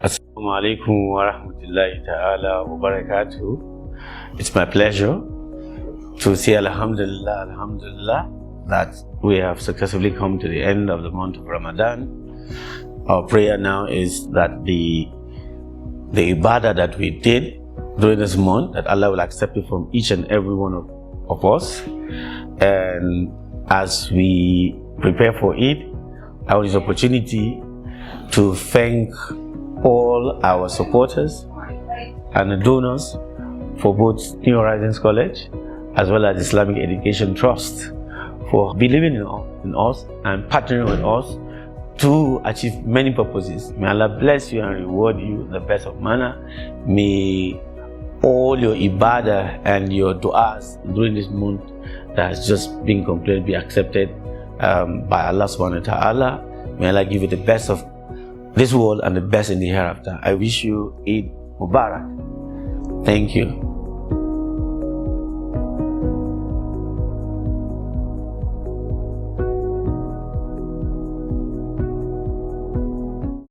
Assalamu alaikum wa rahmatullahi ta'ala wa barakatuh. It's my pleasure to say Alhamdulillah that we have successfully come to the end of the month of Ramadan. Our prayer now is that the ibadah that we did during this month, that Allah will accept it from each and every one of us. And as we prepare for Eid, I want this opportunity to thank all our supporters and the donors for both New Horizons College as well as Islamic Education Trust for believing in us and partnering with us to achieve many purposes. May Allah bless you and reward you in the best of manner. May all your ibadah and your du'as during this month that has just been completed be accepted by Allah subhanahu wa ta'ala. May Allah give you the best of this world and the best in the hereafter. I wish you Eid Mubarak. Thank you.